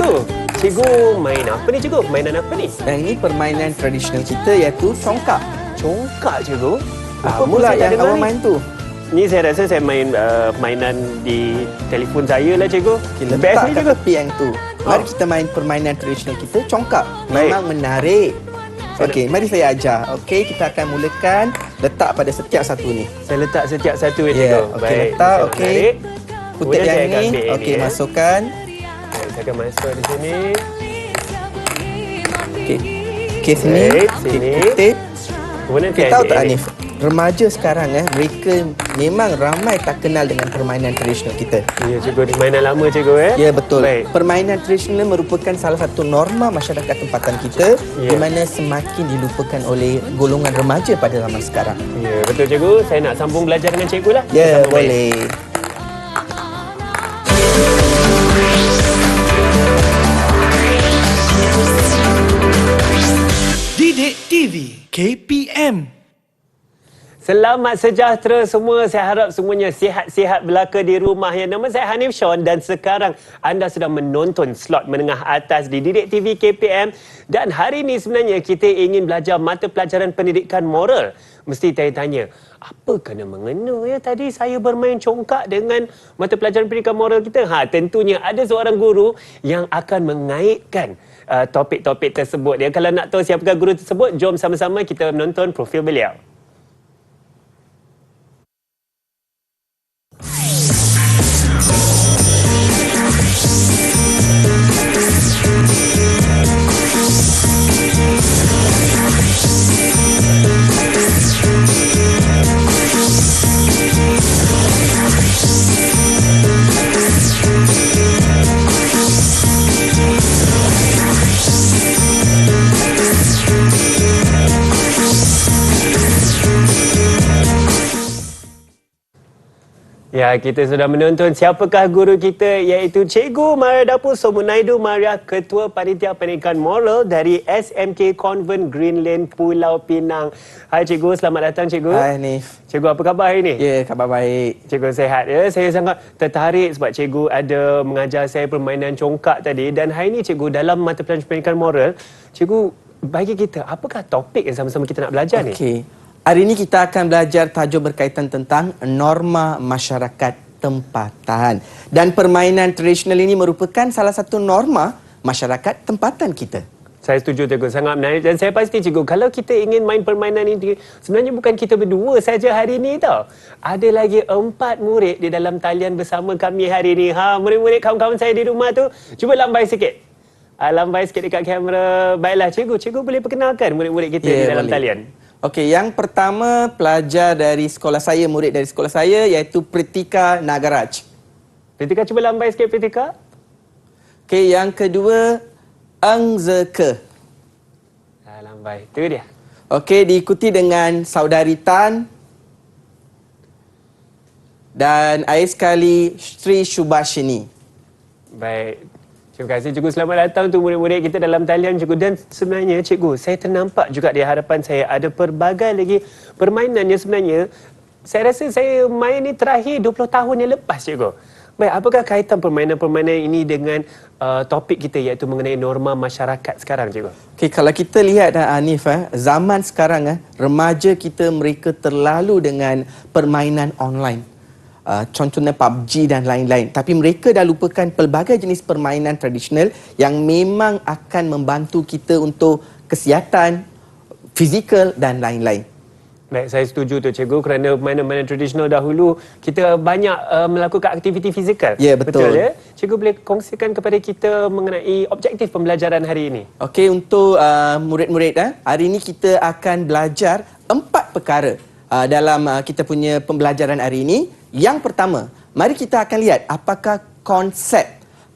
cikgu. Cikgu main apa ni cikgu? Mainan apa ni? Yang ini permainan tradisional kita iaitu congkak. Congkak cikgu? Apa pula yang awak main tu? Ni saya rasa saya main mainan di telefon saya lah cikgu. Kita Best letak ni kat cikgu. tepi yang tu. Mari kita main permainan tradisional kita, congkak. Memang menarik. Okey, mari saya ajar. Okey, kita akan mulakan letak pada setiap satu ni. Saya letak setiap satu ya Ya, cikgu. okey, letak. Okey. Kutip Kemudian saya yang akan ni. ambil Okey, ya. masukkan. Saya akan masuk di sini. Okey. Okey, sini. Baik, Okey, sini. kutip. Kemudian Kita saya tahu ambil tak ini. Hanif? Remaja sekarang mereka memang ramai tak kenal dengan permainan tradisional kita. Ya cikgu, ni mainan lama cikgu Ya, betul. Baik. Permainan tradisional merupakan salah satu norma masyarakat tempatan kita Ya. di mana semakin dilupakan oleh golongan remaja pada zaman sekarang. Ya, betul cikgu. Saya nak sambung belajar dengan cikgu lah. Ya, Kita sambung main. boleh. Didik TV KPM. Selamat sejahtera semua. Saya harap semuanya sihat-sihat belaka di rumah ya. Nama saya Hanif Sean dan sekarang anda sedang menonton slot menengah atas di Didik TV KPM. Dan hari ini sebenarnya kita ingin belajar mata pelajaran pendidikan moral. Mesti tanya-tanya, apa kena mengena ya tadi saya bermain congkak dengan mata pelajaran pendidikan moral kita? Tentunya ada seorang guru yang akan mengaitkan topik-topik tersebut. Ya, kalau nak tahu siapakah guru tersebut, jom sama-sama kita menonton profil beliau. Ya, kita sudah menonton siapakah guru kita, iaitu Cikgu Maria Dapur Somunaidu Maria, Ketua Panitia Pendidikan Moral dari SMK Convent Green Lane, Pulau Pinang. Hai Cikgu, selamat datang Cikgu. Hai Hanif. Cikgu, apa khabar hari ini? Ya, khabar baik. Cikgu sehat ya. Saya sangat tertarik sebab Cikgu ada mengajar saya permainan congkak tadi. Dan hari ini Cikgu, dalam mata pelajaran pendidikan moral, Cikgu bagi kita, apakah topik yang sama-sama kita nak belajar ni? Okey. Hari ini kita akan belajar tajuk berkaitan tentang norma masyarakat tempatan. Dan permainan tradisional ini merupakan salah satu norma masyarakat tempatan kita. Saya setuju Cikgu, sangat menarik. Dan saya pasti Cikgu, kalau kita ingin main permainan ini, sebenarnya bukan kita berdua saja hari ini tau. Ada lagi 4 murid di dalam talian bersama kami hari ini. Murid-murid kawan-kawan saya di rumah tu, cuba lambai sikit. Lambai sikit dekat kamera. Baiklah Cikgu boleh perkenalkan murid-murid kita di dalam boleh. talian. Okey, yang pertama pelajar dari sekolah saya, murid dari sekolah saya iaitu Pritika Nagaraj. Pritika, cuba lambai sikit Pritika. Okey, yang kedua Eng Zeke. Lambai, itu dia. Okey, diikuti dengan saudari Tan dan akhir sekali Sri Shubhashini. Baik. Terima kasih Cikgu. Selamat datang untuk murid-murid kita dalam talian Cikgu. Dan sebenarnya Cikgu, saya ternampak juga di hadapan saya ada pelbagai lagi permainan yang sebenarnya saya rasa saya main ni terakhir 20 tahun yang lepas Cikgu. Baik, apakah kaitan permainan-permainan ini dengan topik kita iaitu mengenai norma masyarakat sekarang Cikgu? Okey, kalau kita lihat Hanif, zaman sekarang remaja kita mereka terlalu dengan permainan online. Contohnya PUBG dan lain-lain. Tapi mereka dah lupakan pelbagai jenis permainan tradisional yang memang akan membantu kita untuk kesihatan, fizikal dan lain-lain. Baik, saya setuju tu Cikgu, kerana permainan-permainan tradisional dahulu kita banyak melakukan aktiviti fizikal. Ya, betul. Ya? Cikgu boleh kongsikan kepada kita mengenai objektif pembelajaran hari ini? Okey, untuk murid-murid, hari ini kita akan belajar 4 perkara dalam kita punya pembelajaran hari ini. Yang pertama, mari kita akan lihat apakah konsep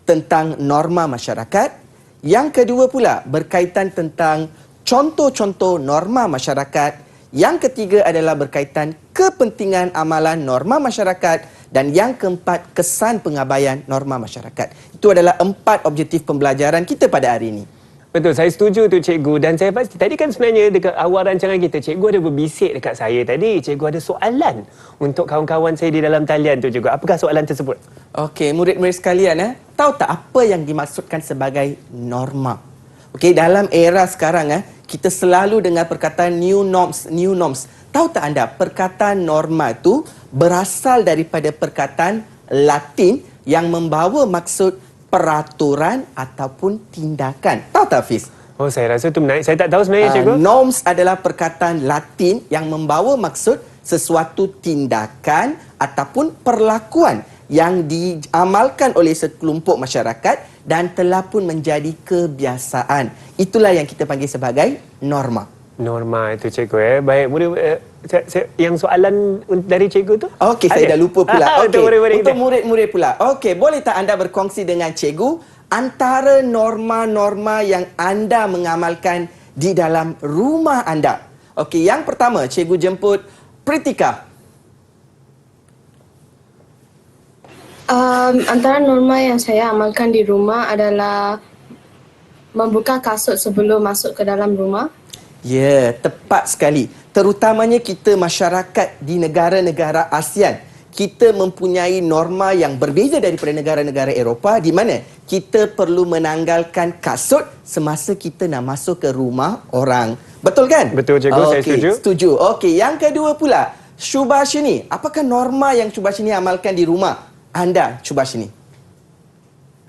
tentang norma masyarakat. Yang kedua pula berkaitan tentang contoh-contoh norma masyarakat. Yang ketiga adalah berkaitan kepentingan amalan norma masyarakat. Dan yang keempat, kesan pengabaian norma masyarakat. Itu adalah 4 objektif pembelajaran kita pada hari ini. Betul, saya setuju tu cikgu. Dan saya pasti, tadi kan sebenarnya dekat awal rancangan kita, cikgu ada berbisik dekat saya tadi. Cikgu ada soalan untuk kawan-kawan saya di dalam talian tu juga. Apakah soalan tersebut? Okey, murid-murid sekalian, tahu tak apa yang dimaksudkan sebagai norma? Okey, dalam era sekarang kita selalu dengar perkataan new norms, new norms. Tahu tak anda, perkataan norma tu berasal daripada perkataan Latin yang membawa maksud peraturan ataupun tindakan. Tahu tak, Hafiz? Oh, saya rasa tu menarik. Saya tak tahu sebenarnya, cikgu. Norms adalah perkataan Latin yang membawa maksud sesuatu tindakan ataupun perlakuan yang diamalkan oleh sekelompok masyarakat dan telah pun menjadi kebiasaan. Itulah yang kita panggil sebagai norma. Norma itu, cikgu. Baik, yang soalan dari cikgu tu? Okey, saya dah lupa pula. Okey, murid-murid untuk murid-murid pula. Okey, boleh tak anda berkongsi dengan cikgu antara norma-norma yang anda mengamalkan di dalam rumah anda? Okey, yang pertama, cikgu jemput Pritika. Antara norma yang saya amalkan di rumah adalah membuka kasut sebelum masuk ke dalam rumah. Ya, tepat sekali. Terutamanya kita masyarakat di negara-negara ASEAN. Kita mempunyai norma yang berbeza daripada negara-negara Eropah di mana kita perlu menanggalkan kasut semasa kita nak masuk ke rumah orang. Betul kan? Betul, cikgu. Saya setuju. Setuju. Okey, yang kedua pula, Shubhashini. Apakah norma yang Shubhashini amalkan di rumah anda, Shubhashini?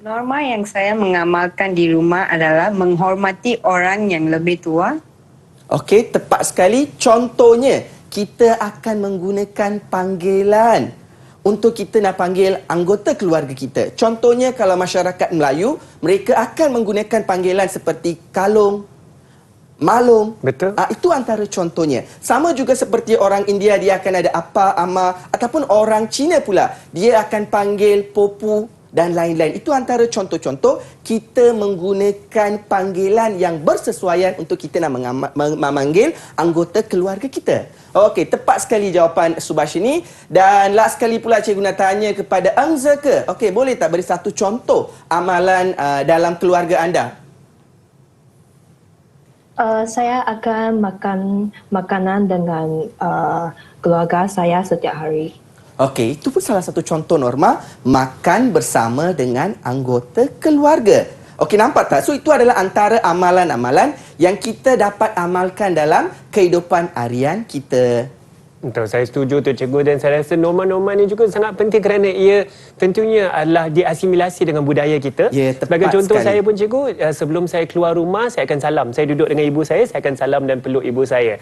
Norma yang saya mengamalkan di rumah adalah menghormati orang yang lebih tua. Okey, tepat sekali. Contohnya, kita akan menggunakan panggilan untuk kita nak panggil anggota keluarga kita. Contohnya, kalau masyarakat Melayu, mereka akan menggunakan panggilan seperti kalung, malung. Betul. Itu antara contohnya. Sama juga seperti orang India, dia akan ada apa, ama. Ataupun orang Cina pula, dia akan panggil popu dan lain-lain. Itu antara contoh-contoh kita menggunakan panggilan yang bersesuaian untuk kita nak memanggil anggota keluarga kita. Okey, tepat sekali jawapan Subhashini. Dan last sekali pula cikgu nak tanya kepada Angzeke. Okey, boleh tak beri satu contoh amalan dalam keluarga anda? Saya akan makan makanan dengan keluarga saya setiap hari. Okey, itu pun salah satu contoh norma makan bersama dengan anggota keluarga. Okey, nampak tak? So, itu adalah antara amalan-amalan yang kita dapat amalkan dalam kehidupan harian kita. Betul, saya setuju tu, cikgu. Dan saya rasa norma-norma ni juga sangat penting kerana ia tentunya adalah diasimilasi dengan budaya kita. Ya, tepat Sebagai contoh sekali. saya pun, cikgu, sebelum saya keluar rumah, saya akan salam. Saya duduk dengan ibu saya akan salam dan peluk ibu saya.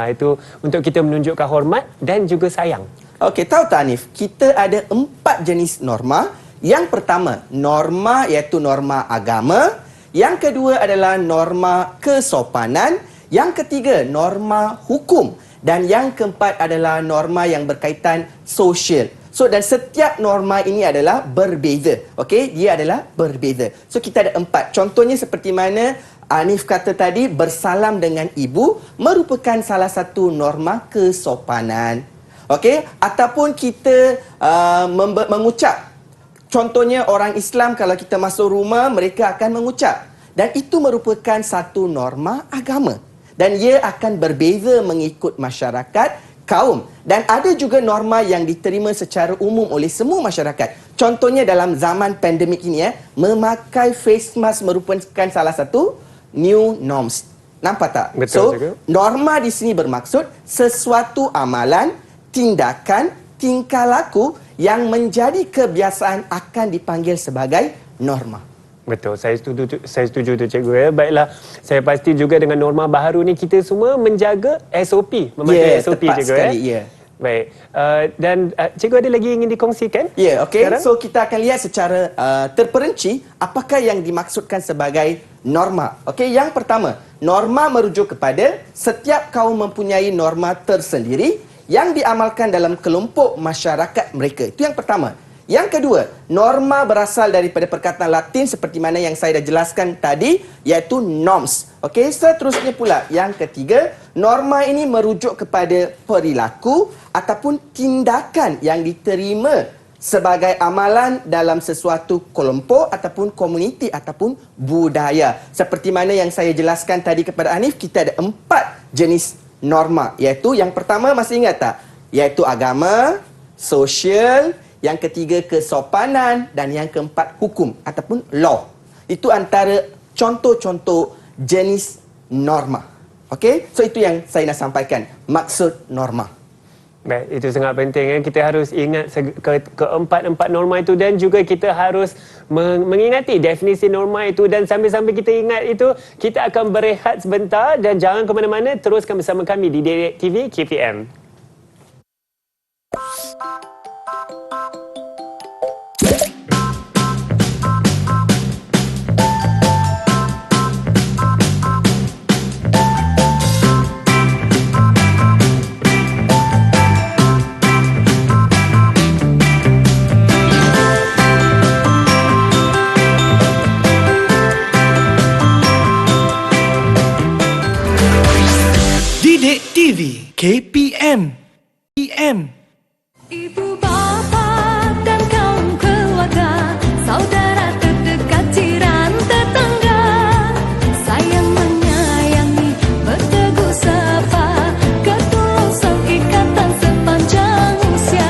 Itu untuk kita menunjukkan hormat dan juga sayang. Okey, tahu tak Hanif? Kita ada 4 jenis norma. Yang pertama, norma iaitu norma agama. Yang kedua adalah norma kesopanan. Yang ketiga, norma hukum. Dan yang keempat adalah norma yang berkaitan sosial. So, dan setiap norma ini adalah berbeza. Okey, dia adalah berbeza. So, kita ada 4. Contohnya seperti mana Hanif kata tadi, bersalam dengan ibu merupakan salah satu norma kesopanan. Okey, ataupun kita mengucap. Contohnya orang Islam kalau kita masuk rumah, mereka akan mengucap. Dan itu merupakan satu norma agama. Dan ia akan berbeza mengikut masyarakat, kaum. Dan ada juga norma yang diterima secara umum oleh semua masyarakat. Contohnya dalam zaman pandemik ini, memakai face mask merupakan salah satu new norms. Nampak tak? Betul, cikgu. Norma di sini bermaksud sesuatu amalan, tindakan, tingkah laku yang menjadi kebiasaan akan dipanggil sebagai norma. Betul, saya setuju tu, cikgu. Baiklah, saya pasti juga dengan norma baharu ni kita semua menjaga SOP, mematuhi SOP, tepat cikgu. sekali, ya. Baik, dan cikgu ada lagi ingin dikongsikan? Ya, okey. sekarang? So kita akan lihat secara terperinci apakah yang dimaksudkan sebagai norma. Okey, yang pertama, norma merujuk kepada setiap kaum mempunyai norma tersendiri yang diamalkan dalam kelompok masyarakat mereka. Itu yang pertama. Yang kedua, norma berasal daripada perkataan Latin seperti mana yang saya dah jelaskan tadi, iaitu norms. Okey, seterusnya pula yang ketiga, norma ini merujuk kepada perilaku ataupun tindakan yang diterima sebagai amalan dalam sesuatu kelompok ataupun komuniti ataupun budaya. Seperti mana yang saya jelaskan tadi kepada Hanif, kita ada 4 jenis norma, iaitu yang pertama, masih ingat tak? Iaitu agama, sosial, yang ketiga kesopanan, dan yang keempat hukum ataupun law. Itu antara contoh-contoh jenis norma. Okey? So itu yang saya nak sampaikan, maksud norma. Baik, itu sangat penting. Kita harus ingat keempat-empat norma itu, dan juga kita harus mengingati definisi norma itu. Dan sambil-sambil kita ingat itu, kita akan berehat sebentar dan jangan ke mana-mana. Teruskan bersama kami di Didik TV KPM. Didik TV KPM. Ibu bapa dan kaum keluarga, saudara terdekat, jiran tetangga, sayang menyayangi, berteguh sapa, ketulusan ikatan sepanjang usia.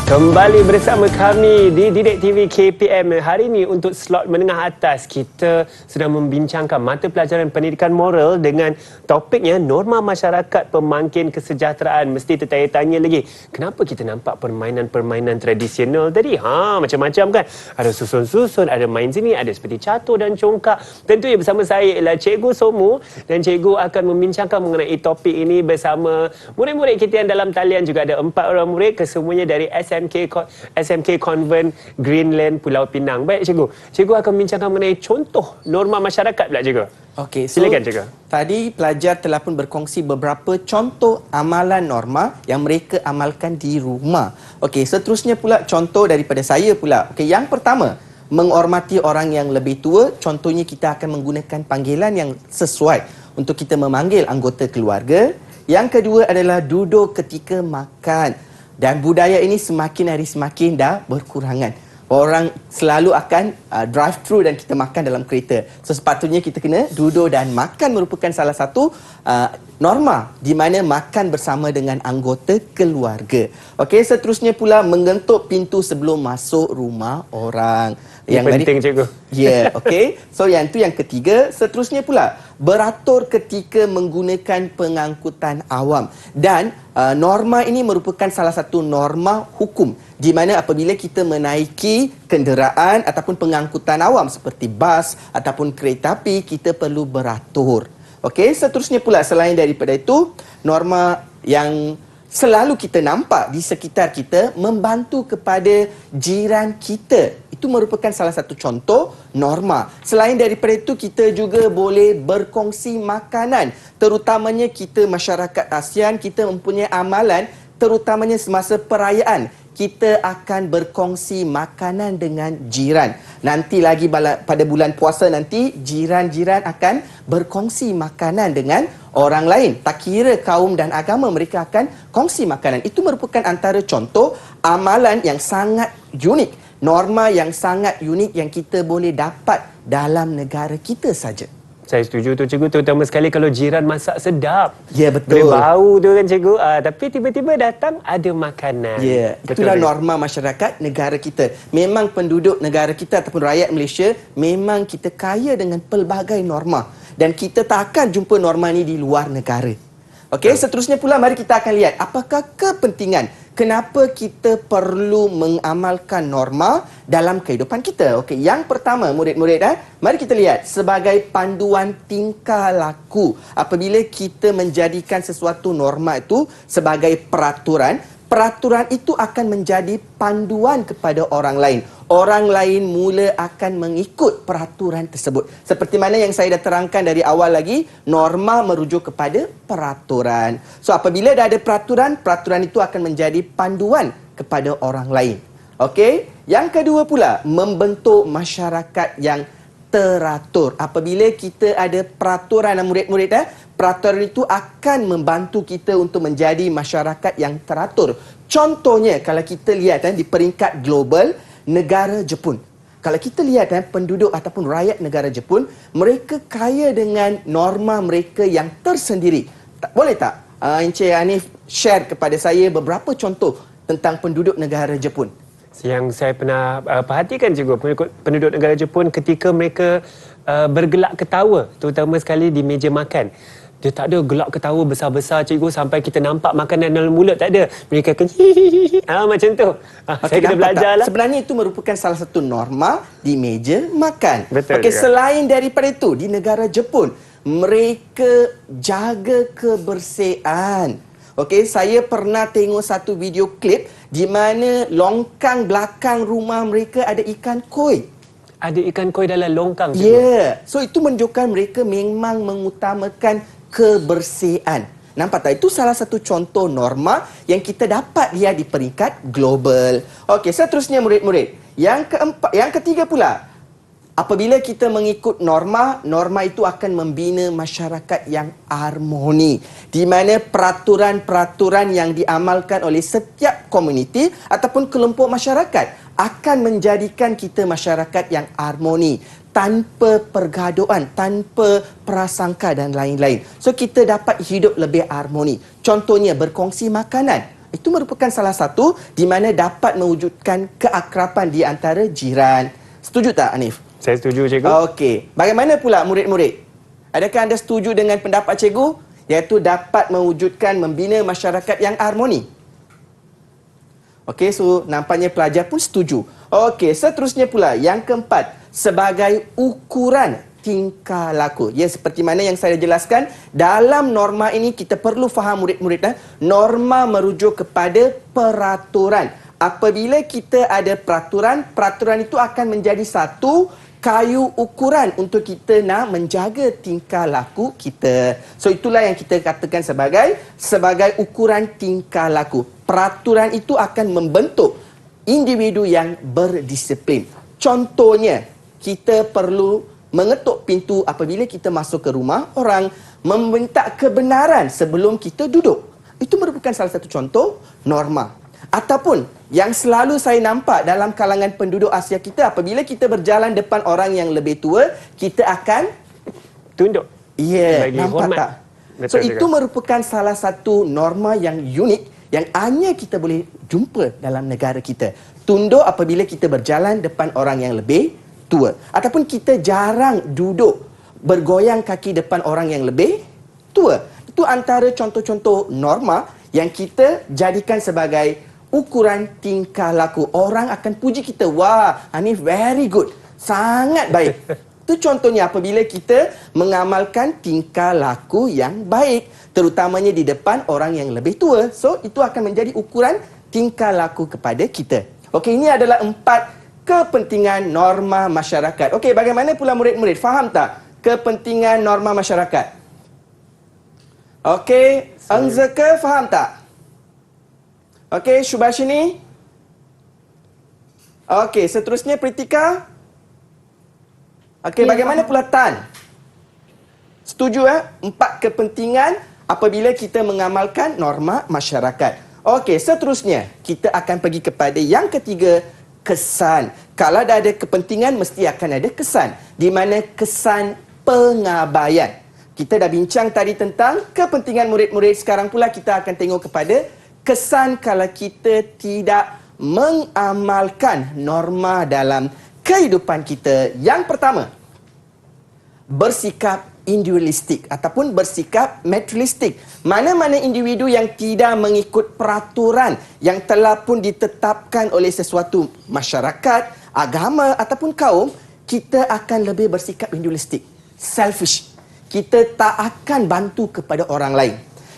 Kembali bersama kami di Didik TV KPM. Hari ini untuk slot menengah atas, kita sedang membincangkan mata pelajaran pendidikan moral dengan topiknya norma masyarakat pemangkin kesejahteraan. Mesti tertanya-tanya lagi, kenapa kita nampak permainan-permainan tradisional tadi? Macam-macam kan? Ada susun-susun, ada main sini, ada seperti catur dan congkak. Tentunya bersama saya ialah Cikgu Somu, dan Cikgu akan membincangkan mengenai topik ini bersama murid-murid kita yang dalam talian. Juga ada 4 orang murid, kesemuanya dari SMK Convent Greenland Pulau Pinang. Baik Cikgu, Cikgu akan membincangkan mengenai contoh norma masyarakat pula Cikgu. Okey, so silakan Cikgu. Tadi pelajar telah pun berkongsi beberapa contoh amalan norma yang mereka amalkan di rumah. Okey, seterusnya pula contoh daripada saya pula. Okey, yang pertama, menghormati orang yang lebih tua. Contohnya kita akan menggunakan panggilan yang sesuai untuk kita memanggil anggota keluarga. Yang kedua adalah duduk ketika makan. Dan budaya ini semakin hari semakin dah berkurangan. Orang selalu akan drive-thru dan kita makan dalam kereta. So sepatutnya kita kena duduk dan makan, merupakan salah satu norma di mana makan bersama dengan anggota keluarga. Okey, seterusnya pula mengetuk pintu sebelum masuk rumah orang. Yang penting Cikgu. Ya, okey. So yang tu yang ketiga. Seterusnya pula beratur ketika menggunakan pengangkutan awam. Dan norma ini merupakan salah satu norma hukum di mana apabila kita menaiki kenderaan ataupun pengangkutan awam seperti bas ataupun kereta api, kita perlu beratur. Okey, seterusnya pula selain daripada itu, norma yang selalu kita nampak di sekitar kita, membantu kepada jiran kita. Itu merupakan salah satu contoh norma. Selain daripada itu, kita juga boleh berkongsi makanan. Terutamanya kita masyarakat ASEAN, kita mempunyai amalan terutamanya semasa perayaan. Kita akan berkongsi makanan dengan jiran. Nanti lagi pada bulan puasa nanti, jiran-jiran akan berkongsi makanan dengan orang lain. Tak kira kaum dan agama, mereka akan kongsi makanan. Itu merupakan antara contoh amalan yang sangat unik. Norma yang sangat unik yang kita boleh dapat dalam negara kita saja. Saya setuju tu Cikgu, terutama sekali kalau jiran masak sedap. Ya, betul. Boleh bau tu kan Cikgu. Tapi tiba-tiba datang ada makanan. Ya, itulah norma masyarakat negara kita. Memang penduduk negara kita ataupun rakyat Malaysia, memang kita kaya dengan pelbagai norma. Dan kita tak akan jumpa norma ni di luar negara. Okey, seterusnya pula mari kita akan lihat apakah kepentingan kenapa kita perlu mengamalkan norma dalam kehidupan kita. Okey, yang pertama murid-murid, mari kita lihat sebagai panduan tingkah laku. Apabila kita menjadikan sesuatu norma itu sebagai peraturan, peraturan itu akan menjadi panduan kepada orang lain. Orang lain mula akan mengikut peraturan tersebut. Seperti mana yang saya dah terangkan dari awal lagi, norma merujuk kepada peraturan. So apabila dah ada peraturan, peraturan itu akan menjadi panduan kepada orang lain. Okey? Yang kedua pula, membentuk masyarakat yang teratur. Apabila kita ada peraturan murid-murid, peraturan itu akan membantu kita untuk menjadi masyarakat yang teratur. Contohnya, kalau kita lihat di peringkat global, negara Jepun. Kalau kita lihat penduduk ataupun rakyat negara Jepun, mereka kaya dengan norma mereka yang tersendiri. Boleh tak Encik Hanif share kepada saya beberapa contoh tentang penduduk negara Jepun? Yang saya pernah perhatikan juga penduduk negara Jepun ketika mereka bergelak ketawa, terutama sekali di meja makan. Dia tak ada gelak ketawa besar-besar cikgu sampai kita nampak makanan dalam mulut, tak ada. Mereka akan hihihi macam tu. Saya kena belajar lah. Sebenarnya itu merupakan salah satu norma di meja makan. Betul Okey, juga. selain daripada itu, di negara Jepun, mereka jaga kebersihan. Okey, saya pernah tengok satu video klip di mana longkang belakang rumah mereka ada ikan koi. Ada ikan koi dalam longkang, Ya, cikgu. so itu menunjukkan mereka memang mengutamakan kebersihan. Nampak tak? Itu salah satu contoh norma yang kita dapat lihat di peringkat global. Okey, seterusnya murid-murid. Yang ketiga pula, apabila kita mengikut norma, norma itu akan membina masyarakat yang harmoni. Di mana peraturan-peraturan yang diamalkan oleh setiap komuniti ataupun kelompok masyarakat akan menjadikan kita masyarakat yang harmoni, tanpa pergaduhan, tanpa prasangka dan lain-lain. So kita dapat hidup lebih harmoni. Contohnya berkongsi makanan. Itu merupakan salah satu di mana dapat mewujudkan keakraban di antara jiran. Setuju tak, Hanif? Saya setuju, cikgu. Okey. Bagaimana pula murid-murid? Adakah anda setuju dengan pendapat cikgu? Iaitu dapat mewujudkan membina masyarakat yang harmoni. Okey, so nampaknya pelajar pun setuju. Okey, seterusnya pula yang keempat, sebagai ukuran tingkah laku. Ya, seperti mana yang saya jelaskan, dalam norma ini kita perlu faham murid-murid, norma merujuk kepada peraturan. Apabila kita ada peraturan, peraturan itu akan menjadi satu kayu ukuran untuk kita nak menjaga tingkah laku kita. So itulah yang kita katakan sebagai ukuran tingkah laku. Peraturan itu akan membentuk individu yang berdisiplin. Contohnya, kita perlu mengetuk pintu apabila kita masuk ke rumah orang, meminta kebenaran sebelum kita duduk. Itu merupakan salah satu contoh norma. Ataupun yang selalu saya nampak dalam kalangan penduduk Asia kita, apabila kita berjalan depan orang yang lebih tua, kita akan Tunduk. Ya, Bagi nampak hormat. tak? Betul So juga. itu merupakan salah satu norma yang unik yang hanya kita boleh jumpa dalam negara kita. Tunduk apabila kita berjalan depan orang yang lebih tua. Ataupun kita jarang duduk bergoyang kaki depan orang yang lebih tua. Itu antara contoh-contoh norma yang kita jadikan sebagai ukuran tingkah laku. Orang akan puji kita. Wah, Hanif very good. Sangat baik. Itu contohnya apabila kita mengamalkan tingkah laku yang baik. Terutamanya di depan orang yang lebih tua. So, itu akan menjadi ukuran tingkah laku kepada kita. Okey, ini adalah 4 kepentingan norma masyarakat. Okey, bagaimana pula murid-murid? Faham tak kepentingan norma masyarakat? Okey, Angzeke faham tak? Okey, Shubhashini? Okey, seterusnya Pritika? Okey, bagaimana pula Tan? Setuju 4 kepentingan apabila kita mengamalkan norma masyarakat. Okey, seterusnya kita akan pergi kepada yang ketiga, kesan. Kalau dah ada kepentingan, mesti akan ada kesan. Di mana kesan pengabaian. Kita dah bincang tadi tentang kepentingan murid-murid. Sekarang pula kita akan tengok kepada kesan kalau kita tidak mengamalkan norma dalam kehidupan kita. Yang pertama, bersikap individualistik ataupun bersikap materialistik. Mana-mana individu yang tidak mengikut peraturan yang telah pun ditetapkan oleh sesuatu masyarakat, agama ataupun kaum, kita akan lebih bersikap individualistik, selfish. Kita tak akan bantu kepada orang lain.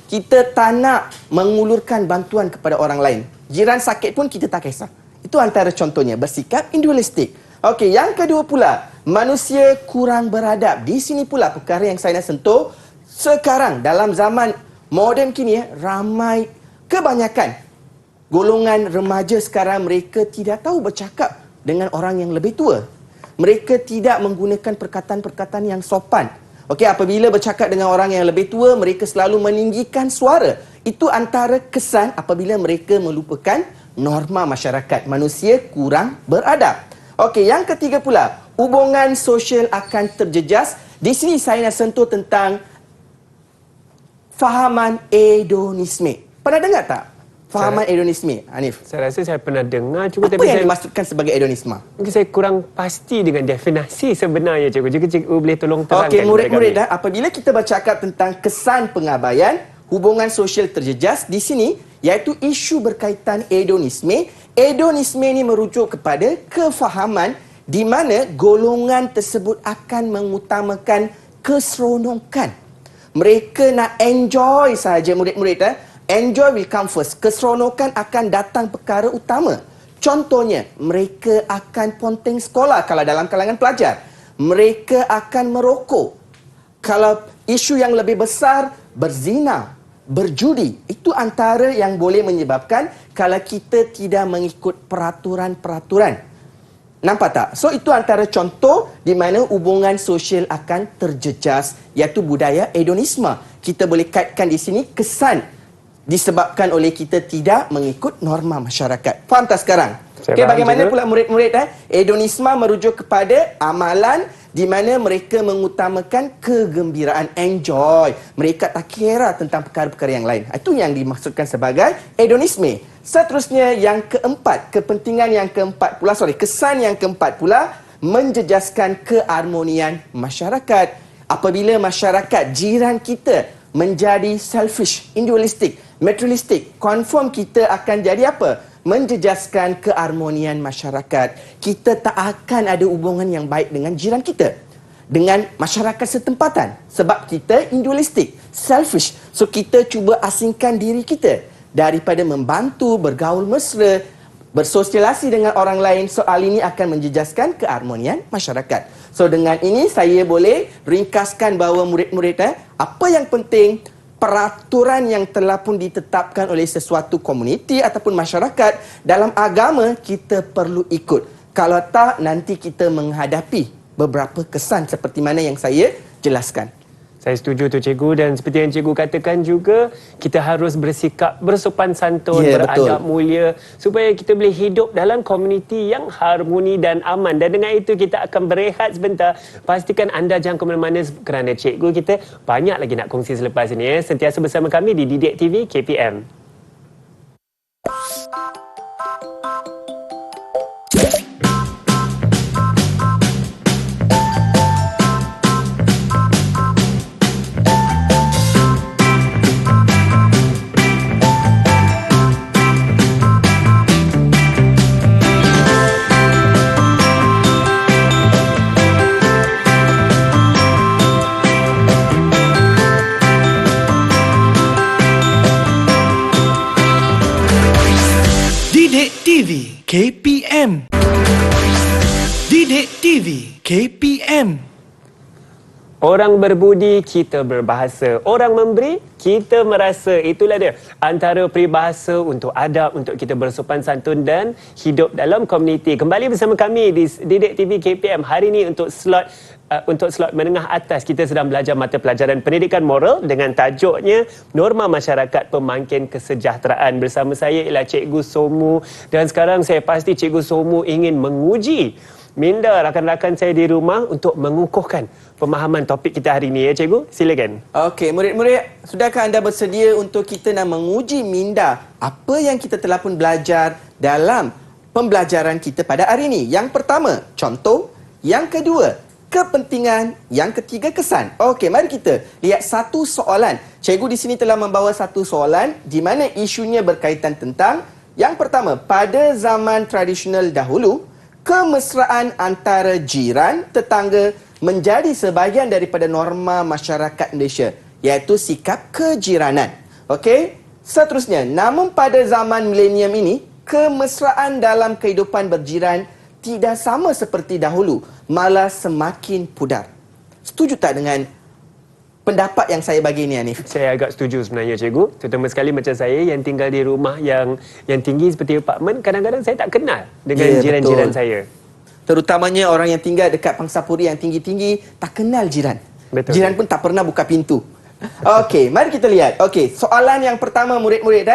Kita tak nak mengulurkan bantuan kepada orang lain. Jiran sakit pun kita tak kisah. Itu antara contohnya, bersikap individualistik. Okey, yang kedua pula, manusia kurang beradab. Di sini pula perkara yang saya nak sentuh. Sekarang dalam zaman moden kini, ramai kebanyakan golongan remaja sekarang mereka tidak tahu bercakap dengan orang yang lebih tua. Mereka tidak menggunakan perkataan-perkataan yang sopan. Okey, apabila bercakap dengan orang yang lebih tua, mereka selalu meninggikan suara. Itu antara kesan apabila mereka melupakan norma masyarakat. Manusia kurang beradab. Okey, yang ketiga pula, hubungan sosial akan terjejas. Di sini saya nak sentuh tentang fahaman hedonisme. Pernah dengar tak? Fahaman hedonisme, Hanif. Saya rasa saya pernah dengar, cuma Apa tapi yang saya dimaksudkan sebagai hedonisme? mungkin saya kurang pasti dengan definisi sebenarnya, cikgu. Jika cikgu boleh tolong terangkan Okey, kepada murid-murid kami. apabila kita bercakap tentang kesan pengabaian, hubungan sosial terjejas di sini, iaitu isu berkaitan hedonisme. Hedonisme ini merujuk kepada kefahaman di mana golongan tersebut akan mengutamakan keseronokan. Mereka nak enjoy sahaja, murid-murid. Enjoy will come first. Keseronokan akan datang perkara utama. Contohnya, mereka akan ponteng sekolah kalau dalam kalangan pelajar. Mereka akan merokok. Kalau isu yang lebih besar, berzina, berjudi. Itu antara yang boleh menyebabkan kalau kita tidak mengikut peraturan-peraturan. Nampak tak? So, itu antara contoh di mana hubungan sosial akan terjejas, iaitu budaya hedonisme. Kita boleh kaitkan di sini kesan disebabkan oleh kita tidak mengikut norma masyarakat. Faham tak sekarang? Saya Okey, faham, bagaimana cikgu. pula murid-murid? Hedonisme merujuk kepada amalan di mana mereka mengutamakan kegembiraan, enjoy. Mereka tak kira tentang perkara-perkara yang lain. Itu yang dimaksudkan sebagai hedonisme. Seterusnya yang keempat, kepentingan yang keempat pula, kesan yang keempat pula, menjejaskan keharmonian masyarakat. Apabila masyarakat jiran kita menjadi selfish, individualistik, materialistik, confirm kita akan jadi apa? Menjejaskan keharmonian masyarakat. Kita tak akan ada hubungan yang baik dengan jiran kita, dengan masyarakat setempatan, sebab kita individualistik, selfish. So kita cuba asingkan diri kita daripada membantu, bergaul mesra, bersosialisasi dengan orang lain. Soal ini akan menjejaskan keharmonian masyarakat. So dengan ini saya boleh ringkaskan bahawa murid-murid apa yang penting, peraturan yang telah pun ditetapkan oleh sesuatu komuniti ataupun masyarakat dalam agama kita perlu ikut. Kalau tak, nanti kita menghadapi beberapa kesan seperti mana yang saya jelaskan. Saya setuju tu cikgu, dan seperti yang cikgu katakan juga, kita harus bersikap bersopan santun, Ya, beradab betul. mulia supaya kita boleh hidup dalam komuniti yang harmoni dan aman. Dan dengan itu kita akan berehat sebentar. Pastikan anda jangan ke mana-mana kerana cikgu kita banyak lagi nak kongsi selepas ini. Sentiasa bersama kami di Didik TV KPM. Didik TV KPM. Didik TV KPM. Orang berbudi, kita berbahasa. Orang memberi, kita merasa. Itulah dia antara peribahasa untuk adab, untuk kita bersopan santun dan hidup dalam komuniti. Kembali bersama kami di Didik TV KPM hari ini untuk slot menengah atas. Kita sedang belajar mata pelajaran pendidikan moral dengan tajuknya Norma Masyarakat Pemangkin Kesejahteraan. Bersama saya ialah Cikgu Somu, dan sekarang saya pasti Cikgu Somu ingin menguji minda rakan-rakan saya di rumah untuk mengukuhkan pemahaman topik kita hari ini, ya cikgu. Silakan. Okey, murid-murid, sudahkah anda bersedia untuk kita nak menguji minda apa yang kita telah pun belajar dalam pembelajaran kita pada hari ini? Yang pertama, contoh. Yang kedua, kepentingan. Yang ketiga, kesan. Okey, mari kita lihat satu soalan. Cikgu di sini telah membawa satu soalan di mana isunya berkaitan tentang yang pertama, pada zaman tradisional dahulu, kemesraan antara jiran, tetangga menjadi sebahagian daripada norma masyarakat Malaysia, iaitu sikap kejiranan. Okey? Seterusnya, namun pada zaman milenium ini, kemesraan dalam kehidupan berjiran tidak sama seperti dahulu, malah semakin pudar. Setuju tak dengan pendapat yang saya bagi ni, Hanif? Saya agak setuju sebenarnya cikgu. Terutama sekali macam saya yang tinggal di rumah yang tinggi seperti apartmen, kadang-kadang saya tak kenal dengan Ya, jiran-jiran betul. saya. Terutamanya orang yang tinggal dekat pangsapuri yang tinggi-tinggi, tak kenal jiran. Betul. Jiran pun tak pernah buka pintu. Okey, mari kita lihat. Okey, soalan yang pertama murid-murid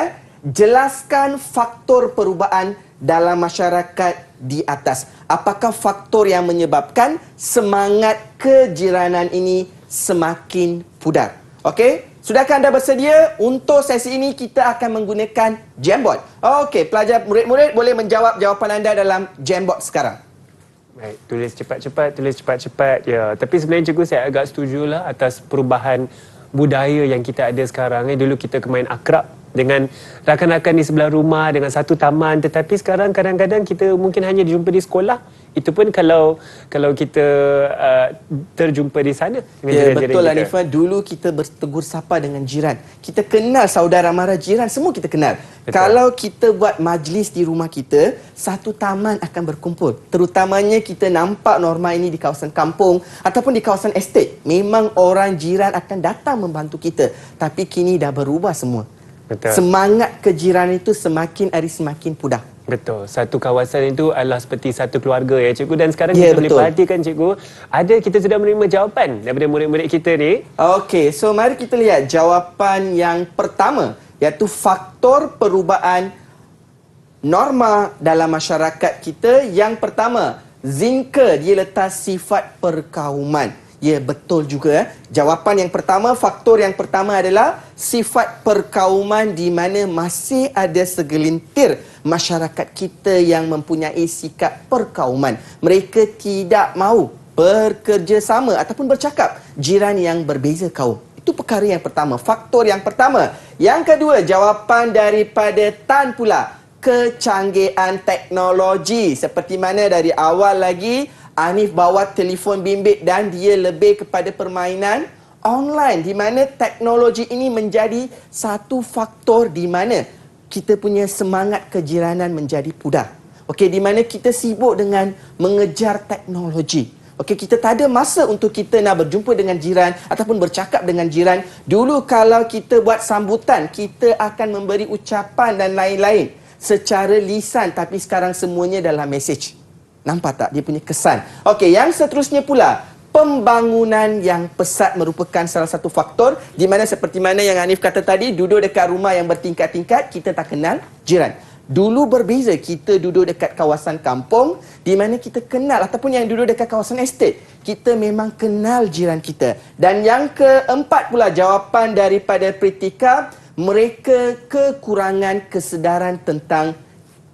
jelaskan faktor perubahan dalam masyarakat di atas. Apakah faktor yang menyebabkan semangat kejiranan ini semakin pudar? Okey, sudahkah anda bersedia? Untuk sesi ini kita akan menggunakan Jamboard. Okey, pelajar murid-murid boleh menjawab jawapan anda dalam Jamboard sekarang. Baik, tulis cepat-cepat. Ya, tapi sebenarnya cikgu saya agak setujulah atas perubahan budaya yang kita ada sekarang. Dulu kita main akrab dengan rakan-rakan di sebelah rumah, dengan satu taman, tetapi sekarang kadang-kadang kita mungkin hanya dijumpa di sekolah. Itu pun kalau kita terjumpa di sana dengan Ya, jiran-jiran betul kita. Hanifah. Dulu kita bertegur sapa dengan jiran. Kita kenal saudara mara jiran, semua kita kenal. Betul. Kalau kita buat majlis di rumah kita, satu taman akan berkumpul. Terutamanya kita nampak norma ini di kawasan kampung ataupun di kawasan estate. Memang orang jiran akan datang membantu kita. Tapi kini dah berubah semua. Betul. Semangat kejiranan itu semakin hari semakin pudar. Betul. Satu kawasan itu adalah seperti satu keluarga ya cikgu. Dan sekarang Ya, kita boleh betul. perhatikan cikgu, kita sudah menerima jawapan daripada murid-murid kita ni. Okey, so mari kita lihat jawapan yang pertama, iaitu faktor perubahan norma dalam masyarakat kita. Yang pertama, Zinke, dia letak sifat perkauman. Ya, betul juga. Jawapan yang pertama, faktor yang pertama adalah sifat perkauman, di mana masih ada segelintir masyarakat kita yang mempunyai sikap perkauman. Mereka tidak mahu bekerjasama ataupun bercakap jiran yang berbeza kaum. Itu perkara yang pertama, faktor yang pertama. Yang kedua, jawapan daripada Tan pula, kecanggihan teknologi. Seperti mana dari awal lagi Hanif bawa telefon bimbit dan dia lebih kepada permainan online, di mana teknologi ini menjadi satu faktor di mana kita punya semangat kejiranan menjadi pudar. Okey, di mana kita sibuk dengan mengejar teknologi. Okey, kita tak ada masa untuk kita nak berjumpa dengan jiran ataupun bercakap dengan jiran. Dulu kalau kita buat sambutan, kita akan memberi ucapan dan lain-lain secara lisan, tapi sekarang semuanya dalam mesej. Nampak tak dia punya kesan? Okey, yang seterusnya pula, pembangunan yang pesat merupakan salah satu faktor, di mana seperti mana yang Hanif kata tadi, duduk dekat rumah yang bertingkat-tingkat, kita tak kenal jiran. Dulu berbeza, kita duduk dekat kawasan kampung, di mana kita kenal, ataupun yang duduk dekat kawasan estate, kita memang kenal jiran kita. Dan yang keempat pula, jawapan daripada Pritika, mereka kekurangan kesedaran tentang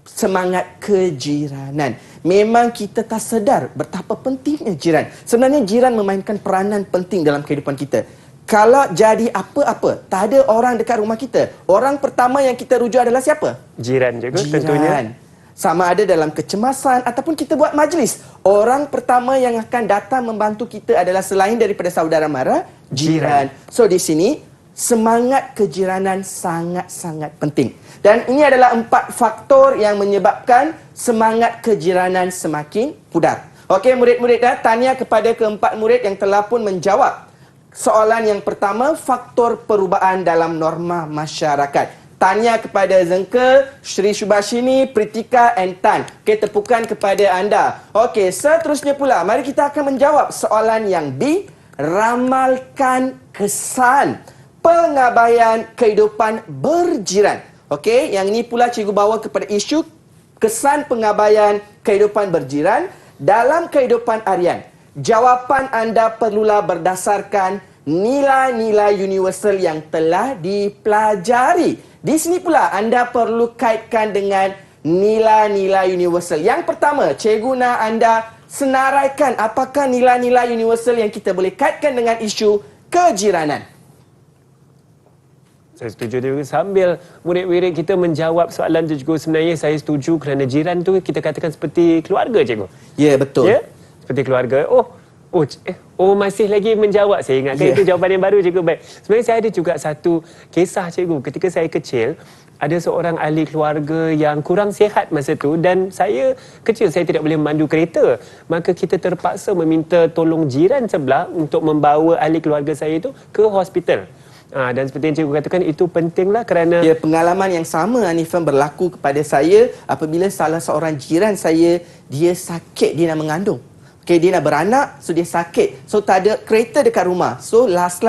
semangat kejiranan. Memang kita tak sedar betapa pentingnya jiran. Sebenarnya jiran memainkan peranan penting dalam kehidupan kita. Kalau jadi apa-apa, tak ada orang dekat rumah kita, orang pertama yang kita rujuk adalah siapa? Jiran juga Jiran. tentunya. Sama ada dalam kecemasan ataupun kita buat majlis, orang pertama yang akan datang membantu kita adalah selain daripada saudara mara, jiran. So di sini semangat kejiranan sangat-sangat penting. Dan ini adalah 4 faktor yang menyebabkan semangat kejiranan semakin pudar. Okey, murid-murid tanya kepada keempat murid yang telah pun menjawab soalan yang pertama, faktor perubahan dalam norma masyarakat. Tanya kepada Zengke, Sri Subashini, Pritika and Tan. Okey, tepukan kepada anda. Okey, seterusnya pula, mari kita akan menjawab soalan yang B, ramalkan kesan pengabaian kehidupan berjiran. Okey, yang ini pula cikgu bawa kepada isu kesan pengabaian kehidupan berjiran dalam kehidupan harian. Jawapan anda perlulah berdasarkan nilai-nilai universal yang telah dipelajari. Di sini pula anda perlu kaitkan dengan nilai-nilai universal. Yang pertama, cikgu nak anda senaraikan apakah nilai-nilai universal yang kita boleh kaitkan dengan isu kejiranan. Saya setuju juga. Sambil murid-murid kita menjawab soalan tu cikgu, sebenarnya saya setuju kerana jiran tu kita katakan seperti keluarga cikgu. Ya, betul. Ya? Seperti keluarga. Masih lagi menjawab. Saya ingatkan itu jawapan yang baru cikgu. Baik. Sebenarnya saya ada juga satu kisah cikgu. Ketika saya kecil, ada seorang ahli keluarga yang kurang sihat masa tu dan saya kecil, saya tidak boleh memandu kereta. Maka kita terpaksa meminta tolong jiran sebelah untuk membawa ahli keluarga saya itu ke hospital. Dan seperti yang cikgu katakan, itu pentinglah kerana Ya, pengalaman yang sama Hanifah berlaku kepada saya apabila salah seorang jiran saya, dia sakit, dia nak mengandung. Okay, dia nak beranak, so dia sakit. So tak ada kereta dekat rumah. So last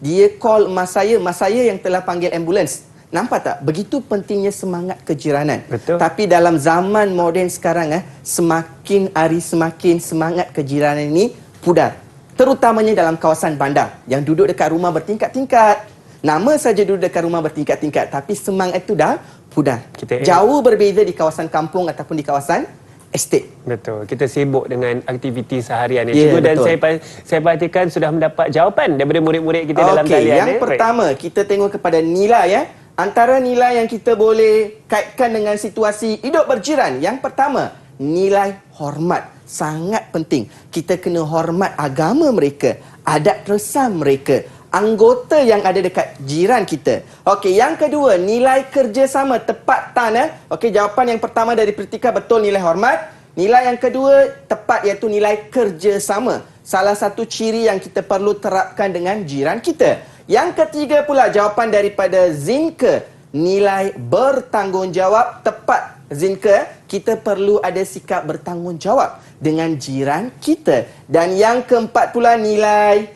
dia call mak saya yang telah panggil ambulans. Nampak tak? Begitu pentingnya semangat kejiranan. Betul. Tapi dalam zaman moden sekarang, semakin hari semakin semangat kejiranan ini pudar. Terutamanya dalam kawasan bandar yang duduk dekat rumah bertingkat-tingkat. Nama saja duduk dekat rumah bertingkat-tingkat, tapi semangat itu dah pudar. Jauh berbeza di kawasan kampung ataupun di kawasan estate. Betul. Kita sibuk dengan aktiviti seharian. Ya, Cikgu, dan betul. saya perhatikan sudah mendapat jawapan daripada murid-murid kita dalam talian. Yang pertama, kita tengok kepada nilai. Antara nilai yang kita boleh kaitkan dengan situasi hidup berjiran. Yang pertama, nilai hormat. Sangat penting. Kita kena hormat agama mereka, adat resam mereka, anggota yang ada dekat jiran kita. Okey, yang kedua, nilai kerjasama. Tepat tan. Okey, jawapan yang pertama dari Pritika betul, nilai hormat. Nilai yang kedua tepat, iaitu nilai kerjasama. Salah satu ciri yang kita perlu terapkan dengan jiran kita. Yang ketiga pula jawapan daripada Zinke, nilai bertanggungjawab. Tepat Zinke, kita perlu ada sikap bertanggungjawab dengan jiran kita. Dan yang keempat pula nilai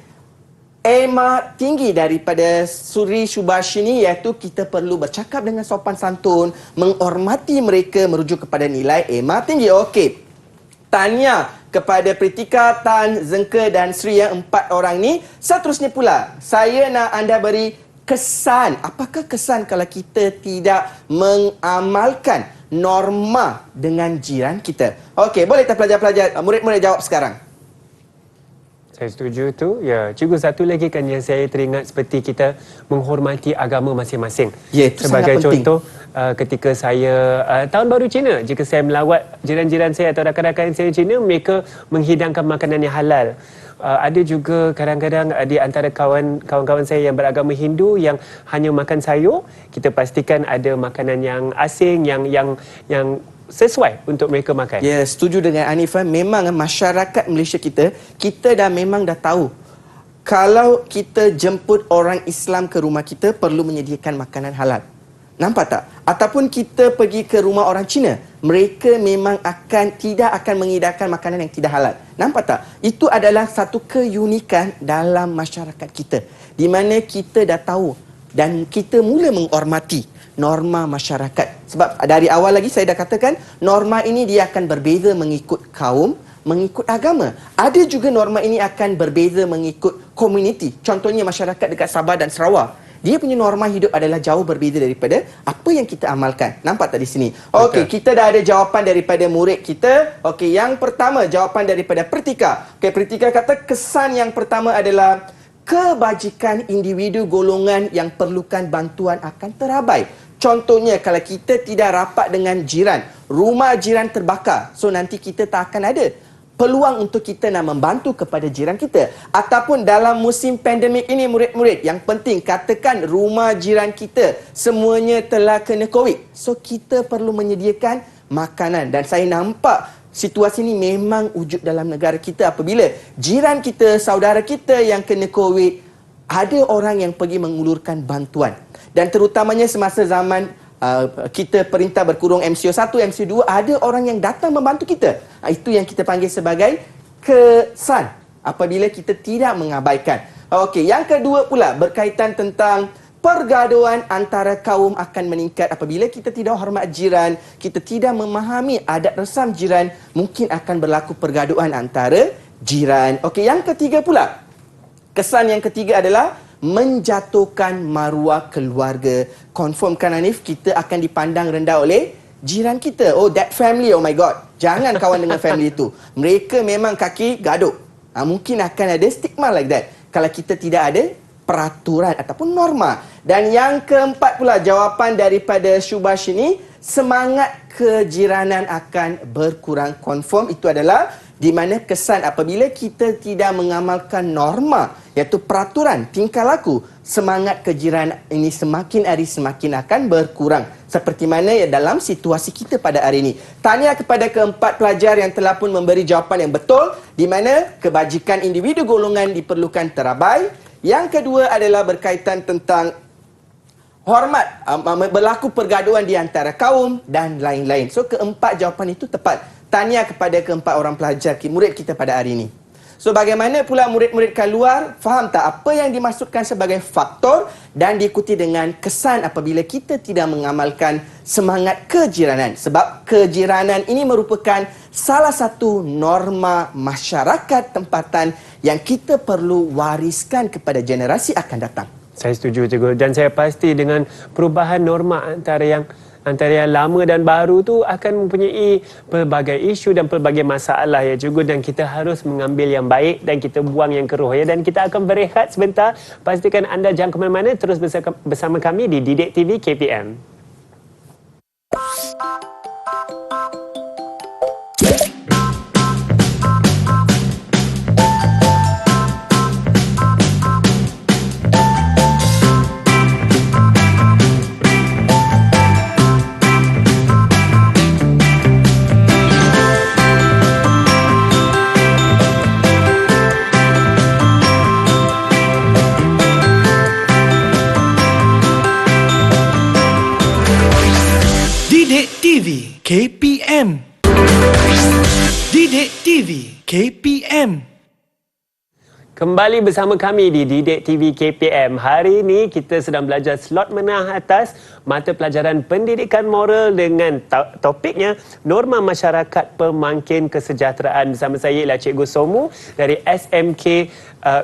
EMA tinggi daripada Suri Subashini, iaitu kita perlu bercakap dengan sopan santun, menghormati mereka, merujuk kepada nilai EMA tinggi. Okey. Tanya kepada Pritika, Tan, Zengke dan Sri, yang 4 orang ni. Seterusnya pula, saya nak anda beri kesan. Apakah kesan kalau kita tidak mengamalkan norma dengan jiran kita? Okey, boleh tak pelajar-pelajar, murid-murid jawab sekarang? Saya setuju tu. Ya, cikgu, satu lagi kan yang saya teringat seperti kita menghormati agama masing-masing. Ya, itu sebagai sangat penting. contoh, ketika saya Tahun Baru Cina, jika saya melawat jiran-jiran saya atau rakan-rakan saya Cina, mereka menghidangkan makanan yang halal. Ada juga kadang-kadang di antara kawan-kawan saya yang beragama Hindu yang hanya makan sayur, kita pastikan ada makanan yang asing yang sesuai untuk mereka makan. Ya, setuju dengan Anifah. Memang masyarakat Malaysia kita memang dah tahu, kalau kita jemput orang Islam ke rumah kita, perlu menyediakan makanan halal. Nampak tak? Ataupun kita pergi ke rumah orang Cina, mereka memang tidak akan mengidamkan makanan yang tidak halal. Nampak tak? Itu adalah satu keunikan dalam masyarakat kita, di mana kita dah tahu dan kita mula menghormati norma masyarakat. Sebab dari awal lagi saya dah katakan, norma ini dia akan berbeza mengikut kaum, mengikut agama. Ada juga norma ini akan berbeza mengikut komuniti. Contohnya masyarakat dekat Sabah dan Sarawak, dia punya norma hidup adalah jauh berbeza daripada apa yang kita amalkan. Nampak tak di sini? Okey, kita dah ada jawapan daripada murid kita. Okey, yang pertama jawapan daripada Pritika. Okey, Pritika kata kesan yang pertama adalah kebajikan individu golongan yang perlukan bantuan akan terabai. Contohnya, kalau kita tidak rapat dengan jiran, rumah jiran terbakar, so nanti kita tak akan ada peluang untuk kita nak membantu kepada jiran kita. Ataupun dalam musim pandemik ini, murid-murid, yang penting katakan rumah jiran kita semuanya telah kena COVID, so kita perlu menyediakan makanan. Dan saya nampak situasi ini memang wujud dalam negara kita. Apabila jiran kita, saudara kita yang kena COVID, ada orang yang pergi mengulurkan bantuan. Dan terutamanya semasa zaman kita perintah berkurung MCO 1, MCO 2, ada orang yang datang membantu kita. Itu yang kita panggil sebagai kesan apabila kita tidak mengabaikan. Okey, yang kedua pula berkaitan tentang pergaduhan antara kaum akan meningkat apabila kita tidak hormat jiran, kita tidak memahami adat resam jiran, mungkin akan berlaku pergaduhan antara jiran. Okey, yang ketiga pula, kesan yang ketiga adalah menjatuhkan maruah keluarga. Confirm kan Hanif, kita akan dipandang rendah oleh jiran kita. Oh, that family, oh my god. Jangan kawan dengan family itu. Mereka memang kaki gaduk. Mungkin akan ada stigma like that kalau kita tidak ada peraturan ataupun norma. Dan yang keempat pula jawapan daripada Subashini, semangat kejiranan akan berkurang. Confirm itu adalah di mana kesan apabila kita tidak mengamalkan norma, iaitu peraturan tingkah laku, semangat kejiranan ini semakin hari semakin akan berkurang. Seperti mana dalam situasi kita pada hari ini. Tahniah kepada keempat pelajar yang telah pun memberi jawapan yang betul, di mana kebajikan individu golongan diperlukan terabai. Yang kedua adalah berkaitan tentang hormat, berlaku pergaduhan di antara kaum dan lain-lain. So keempat jawapan itu tepat. Tahniah kepada keempat orang pelajar murid kita pada hari ini. So bagaimana pula murid-murid kat luar faham tak apa yang dimaksudkan sebagai faktor dan diikuti dengan kesan apabila kita tidak mengamalkan semangat kejiranan. Sebab kejiranan ini merupakan salah satu norma masyarakat tempatan yang kita perlu wariskan kepada generasi akan datang. Saya setuju, Cikgu. Dan saya pasti dengan perubahan norma antara yang lama dan baru tu akan mempunyai pelbagai isu dan pelbagai masalah ya Cikgu, dan kita harus mengambil yang baik dan kita buang yang keruh ya. Dan kita akan berehat sebentar. Pastikan anda jangan ke mana-mana, terus bersama kami di Didik TV KPM. Didik TV KPM. Didik TV KPM. Kembali bersama kami di Didik TV KPM. Hari ini kita sedang belajar slot menengah atas mata pelajaran pendidikan moral dengan topiknya Norma Masyarakat Pemangkin Kesejahteraan. Bersama saya ialah Cikgu Somu dari SMK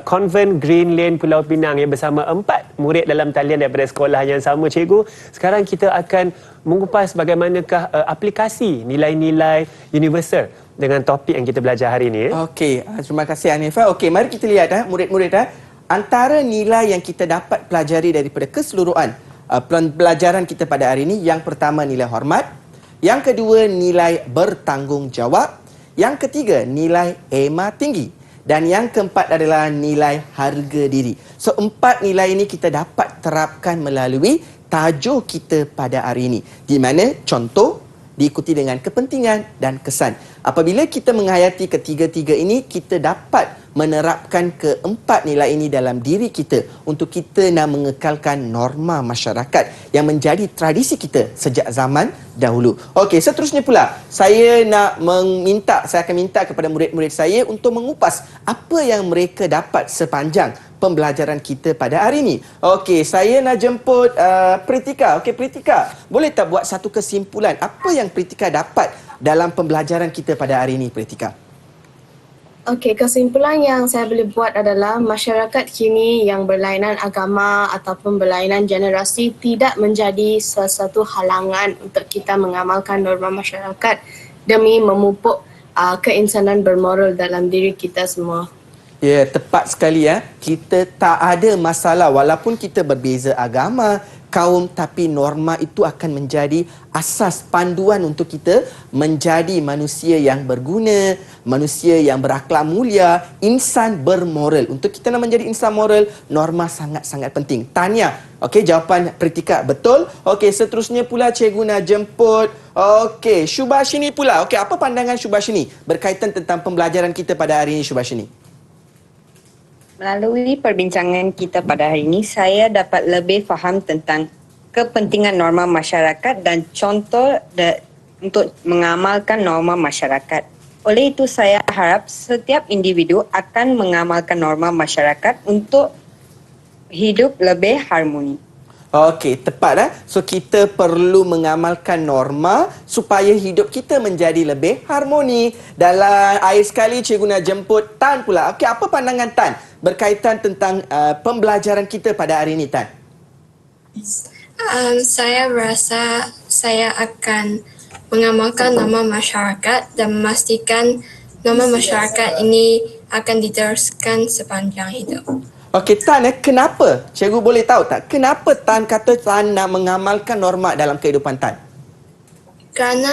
Convent Green Lane Pulau Pinang ya, bersama 4 murid dalam talian daripada sekolah yang sama Cikgu. Sekarang kita akan mengupas bagaimanakah aplikasi nilai-nilai universal dengan topik yang kita belajar hari ini. Okey, terima kasih Hanifah. Okey, mari kita lihat murid-murid antara nilai yang kita dapat pelajari daripada keseluruhan pelajaran kita pada hari ini. Yang pertama nilai hormat, yang kedua nilai bertanggungjawab, yang ketiga nilai ema tinggi, dan yang keempat adalah nilai harga diri. So 4 nilai ini kita dapat terapkan melalui tajuk kita pada hari ini, di mana contoh diikuti dengan kepentingan dan kesan. Apabila kita menghayati ketiga-tiga ini, kita dapat menerapkan keempat nilai ini dalam diri kita untuk kita nak mengekalkan norma masyarakat yang menjadi tradisi kita sejak zaman dahulu. Okey, seterusnya pula saya akan minta kepada murid-murid saya untuk mengupas apa yang mereka dapat sepanjang pembelajaran kita pada hari ini. Okey, saya nak jemput Pritika. Okey, Pritika, boleh tak buat satu kesimpulan apa yang Pritika dapat dalam pembelajaran kita pada hari ini, Pritika? Okey, kesimpulan yang saya boleh buat adalah masyarakat kini yang berlainan agama ataupun berlainan generasi tidak menjadi sesuatu halangan untuk kita mengamalkan norma masyarakat demi memupuk keinsanan bermoral dalam diri kita semua. Ya, tepat sekali ya. Kita tak ada masalah walaupun kita berbeza agama, kaum, tapi norma itu akan menjadi asas panduan untuk kita menjadi manusia yang berguna, manusia yang berakhlak mulia, insan bermoral. Untuk kita nak menjadi insan moral, norma sangat-sangat penting. Tahniah. Okey, jawapan Pritika betul. Okey, seterusnya pula cikgu nak jemput. Okey, Shubhashini pula. Okey, apa pandangan Shubhashini berkaitan tentang pembelajaran kita pada hari ini, Shubhashini? Melalui perbincangan kita pada hari ini, saya dapat lebih faham tentang kepentingan norma masyarakat dan contoh untuk mengamalkan norma masyarakat. Oleh itu, saya harap setiap individu akan mengamalkan norma masyarakat untuk hidup lebih harmoni. Okey, tepat So kita perlu mengamalkan norma supaya hidup kita menjadi lebih harmoni. Dalam akhir sekali cikgu nak jemput Tan pula. Okey, apa pandangan Tan berkaitan tentang pembelajaran kita pada hari ini, Tan? Saya rasa saya akan mengamalkan norma masyarakat dan memastikan norma masyarakat ini akan diteruskan sepanjang hidup. Okey, Tan, kenapa? Cikgu boleh tahu tak? Kenapa Tan kata Tan nak mengamalkan norma dalam kehidupan Tan? Kerana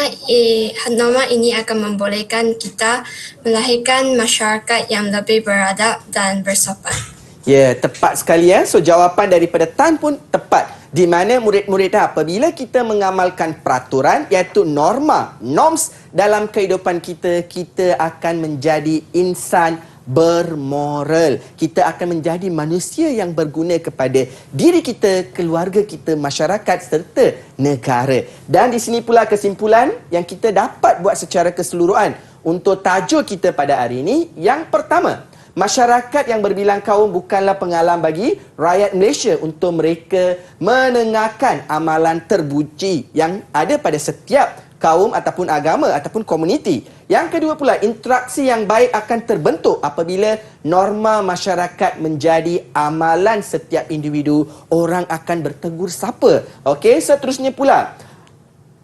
norma ini akan membolehkan kita melahirkan masyarakat yang lebih beradab dan bersopan. Ya, tepat sekali So jawapan daripada Tan pun tepat. Di mana murid-murid apabila kita mengamalkan peraturan iaitu norma, norms dalam kehidupan kita, kita akan menjadi insan bermoral. Kita akan menjadi manusia yang berguna kepada diri kita, keluarga kita, masyarakat serta negara. Dan di sini pula kesimpulan yang kita dapat buat secara keseluruhan untuk tajuk kita pada hari ini. Yang pertama, masyarakat yang berbilang kaum bukanlah penghalang bagi rakyat Malaysia untuk mereka menengahkan amalan terpuji yang ada pada setiap kaum ataupun agama ataupun komuniti. Yang kedua pula, interaksi yang baik akan terbentuk apabila norma masyarakat menjadi amalan setiap individu. Orang akan bertegur sapa. Okey, seterusnya pula,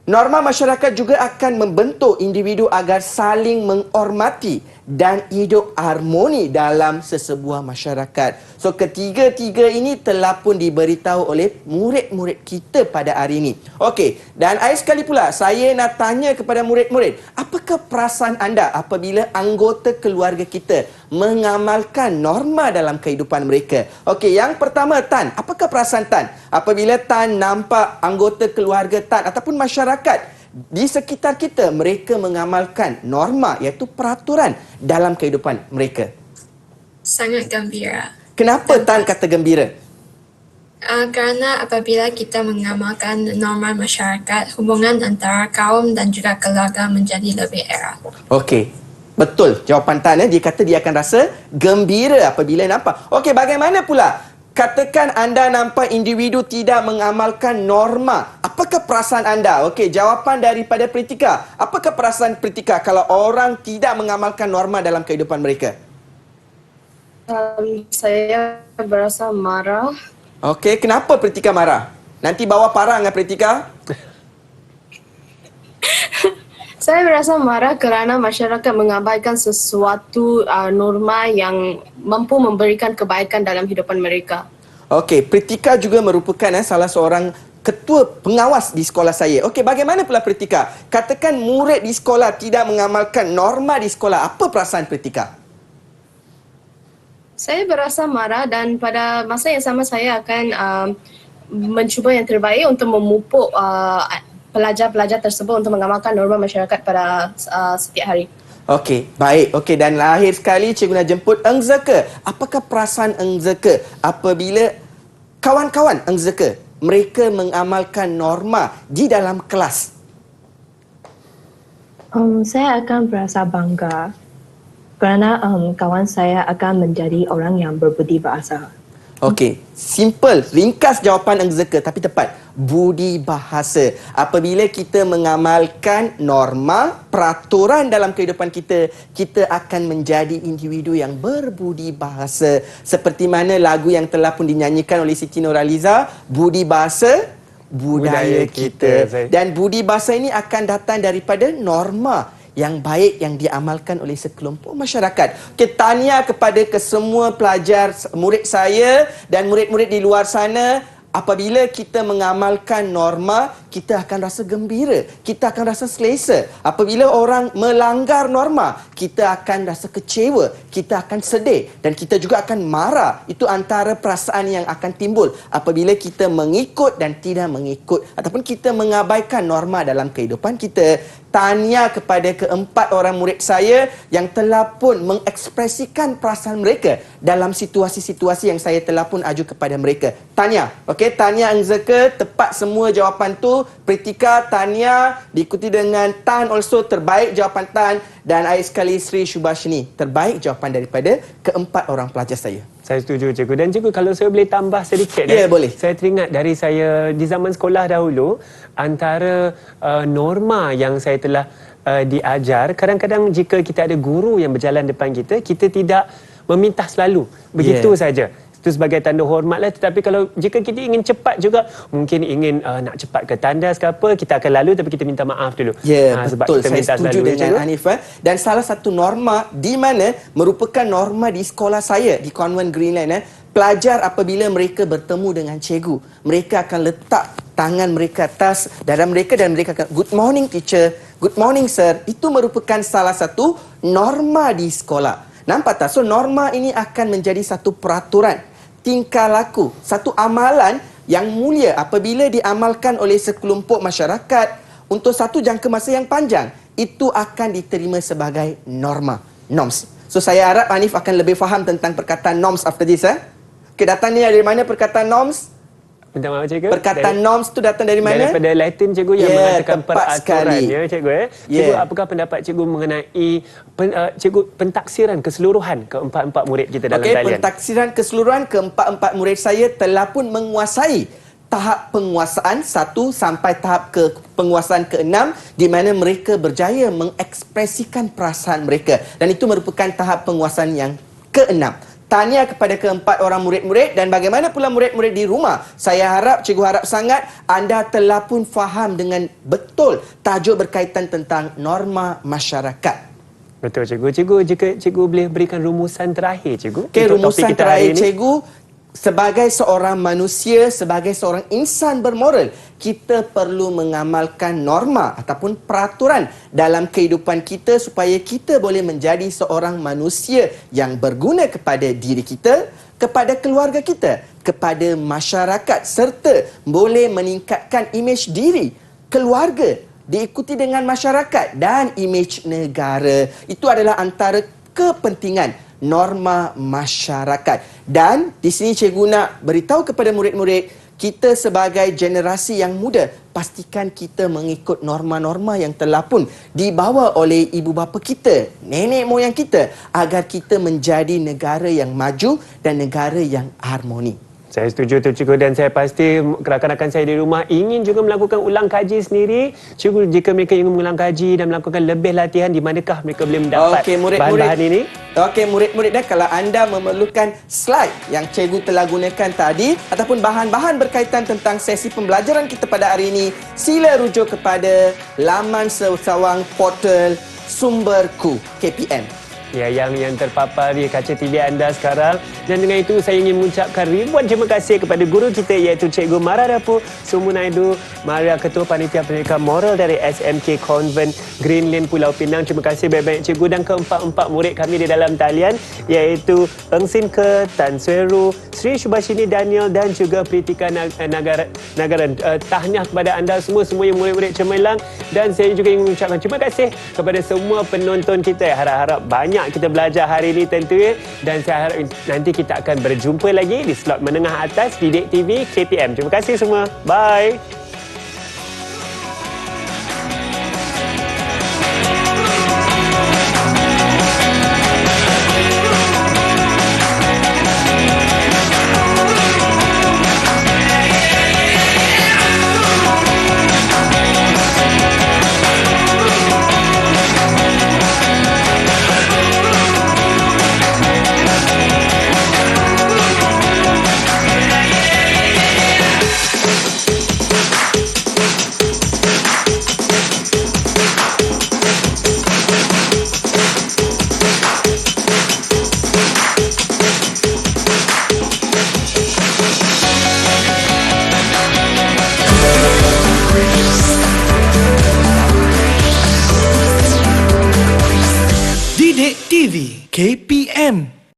norma masyarakat juga akan membentuk individu agar saling menghormati dan hidup harmoni dalam sesebuah masyarakat. So, ketiga-tiga ini telah pun diberitahu oleh murid-murid kita pada hari ini. Okey, dan akhir sekali pula, saya nak tanya kepada murid-murid, apakah perasaan anda apabila anggota keluarga kita mengamalkan norma dalam kehidupan mereka? Okey, yang pertama, Tan, apakah perasaan Tan apabila Tan nampak anggota keluarga Tan ataupun masyarakat di sekitar kita mereka mengamalkan norma iaitu peraturan dalam kehidupan mereka? Sangat gembira. Kenapa Tan kata gembira? Kerana apabila kita mengamalkan norma masyarakat, hubungan antara kaum dan juga keluarga menjadi lebih erat. Okey, betul jawapan Tan. Dia kata dia akan rasa gembira apabila nampak. Okey, bagaimana pula? Katakan anda nampak individu tidak mengamalkan norma. Apakah perasaan anda? Okey, jawapan daripada Pritika. Apakah perasaan Pritika kalau orang tidak mengamalkan norma dalam kehidupan mereka? Saya berasa marah. Okey, kenapa Pritika marah? Nanti bawa parang ya Pritika? Saya berasa marah kerana masyarakat mengabaikan sesuatu norma yang mampu memberikan kebaikan dalam kehidupan mereka. Okey, Pritika juga merupakan salah seorang ketua pengawas di sekolah saya. Okey, bagaimana pula Pritika? Katakan murid di sekolah tidak mengamalkan norma di sekolah. Apa perasaan Pritika? Saya berasa marah dan pada masa yang sama saya akan mencuba yang terbaik untuk memupuk pelajar-pelajar tersebut untuk mengamalkan norma masyarakat pada setiap hari. Okey, baik. Okey, dan lahir sekali Cikgu nak jemput Eng Zeke. Apakah perasaan Eng Zeke apabila kawan-kawan Eng Zeke mereka mengamalkan norma di dalam kelas? Saya akan berasa bangga kerana kawan saya akan menjadi orang yang berbudi bahasa. Okey, simple, ringkas jawapan Eng Zeke tapi tepat. Budi bahasa. Apabila kita mengamalkan norma, peraturan dalam kehidupan kita, kita akan menjadi individu yang berbudi bahasa. Seperti mana lagu yang telah pun dinyanyikan oleh Siti Nurhaliza, budi bahasa budaya kita. Dan budi bahasa ini akan datang daripada norma yang baik yang diamalkan oleh sekelompok masyarakat. Okey, tahniah kepada kesemua pelajar, murid saya dan murid-murid di luar sana. Apabila kita mengamalkan norma, kita akan rasa gembira, kita akan rasa selesa. Apabila orang melanggar norma, kita akan rasa kecewa, kita akan sedih dan kita juga akan marah. Itu antara perasaan yang akan timbul apabila kita mengikut dan tidak mengikut ataupun kita mengabaikan norma dalam kehidupan kita. Tahniah kepada keempat orang murid saya yang telah pun mengekspresikan perasaan mereka dalam situasi-situasi yang saya telah pun aju kepada mereka. Tahniah. Okey, tahniah Eng Zeke, tepat semua jawapan tu. Pritika, tahniah, diikuti dengan Tan also, terbaik jawapan Tan, dan akhir sekali Sri Shubhashini, terbaik jawapan daripada keempat orang pelajar saya. Saya setuju Cikgu. Dan Cikgu, kalau saya boleh tambah sedikit. Ya, boleh. Saya teringat dari saya di zaman sekolah dahulu, antara norma yang saya telah diajar, kadang-kadang jika kita ada guru yang berjalan depan kita, kita tidak meminta selalu. Begitu saja. Itu sebagai tanda hormatlah. Tetapi kalau jika kita ingin cepat juga, mungkin ingin nak cepat ke tandas ke apa, kita akan lalu tapi kita minta maaf dulu. Ya, sebab betul. kita Saya minta setuju selalu, dengan Hanif. Dan salah satu norma di mana merupakan norma di sekolah saya, di Convent Greenland. Pelajar apabila mereka bertemu dengan cikgu, mereka akan letak tangan mereka atas dada mereka dan mereka akan, "Good morning teacher, good morning sir." Itu merupakan salah satu norma di sekolah. Nampak tak? So norma ini akan menjadi satu peraturan, tingkah laku, satu amalan yang mulia apabila diamalkan oleh sekelompok masyarakat untuk satu jangka masa yang panjang. Itu akan diterima sebagai norma, norms. So saya harap Hanif akan lebih faham tentang perkataan norms after this. Okay, datangnya dari mana perkataan norms? Minta maaf cikgu. Perkataan norms tu datang dari mana? Daripada Latin cikgu yang mengatakan tepat peraturan sekali. ya cikgu. Cikgu, apakah pendapat cikgu mengenai cikgu pentaksiran keseluruhan keempat-empat murid kita dalam Okey, talian? pentaksiran keseluruhan keempat-empat murid saya telah pun menguasai tahap penguasaan 1 sampai tahap penguasaan ke-6 di mana mereka berjaya mengekspresikan perasaan mereka, dan itu merupakan tahap penguasaan yang ke-6. Tanya kepada keempat orang murid-murid, dan bagaimana pula murid-murid di rumah. Saya harap, cikgu harap sangat anda telah pun faham dengan betul tajuk berkaitan tentang norma masyarakat. Betul cikgu. Cikgu, jika cikgu boleh berikan rumusan terakhir cikgu. Okey, untuk rumusan topik kita hari terakhir ini. cikgu, sebagai seorang manusia, sebagai seorang insan bermoral, kita perlu mengamalkan norma ataupun peraturan dalam kehidupan kita supaya kita boleh menjadi seorang manusia yang berguna kepada diri kita, kepada keluarga kita, kepada masyarakat, serta boleh meningkatkan imej diri, keluarga, diikuti dengan masyarakat dan imej negara. Itu adalah antara kepentingan norma masyarakat. Dan di sini cikgu nak beritahu kepada murid-murid, kita sebagai generasi yang muda, pastikan kita mengikut norma-norma yang telah pun dibawa oleh ibu bapa kita, nenek moyang kita, agar kita menjadi negara yang maju dan negara yang harmoni. Saya setuju tu cikgu, dan saya pasti rakan-rakan saya di rumah ingin juga melakukan ulang kaji sendiri. Cikgu, jika mereka ingin mengulang kaji dan melakukan lebih latihan, di manakah mereka boleh mendapat bahan-bahan ini? Okey, murid-murid dah, kalau anda memerlukan slide yang cikgu telah gunakan tadi ataupun bahan-bahan berkaitan tentang sesi pembelajaran kita pada hari ini, sila rujuk kepada laman sawang portal Sumberku KPM. Ya, yang terpapar di kaca TV anda sekarang. Dan dengan itu saya ingin mengucapkan ribuan terima kasih kepada guru kita, iaitu Cikgu Maradapu Sumunaidu, Maria Ketua Panitia Pendidikan Moral dari SMK Convent Green Lane Pulau Pinang. Terima kasih banyak-banyak cikgu, dan keempat-empat murid kami di dalam talian, iaitu Eng Sin Ke, Tan Sueru, Sri Subashini Daniel dan juga Pritika Nagaran. Tahniah kepada anda semua yang murid-murid cemerlang, dan saya juga ingin mengucapkan terima kasih kepada semua penonton kita. Harap-harap banyak kita belajar hari ini tentunya, dan saya harap nanti kita akan berjumpa lagi di slot menengah atas Didik TV KPM. Terima kasih semua. Bye. Didik TV KPM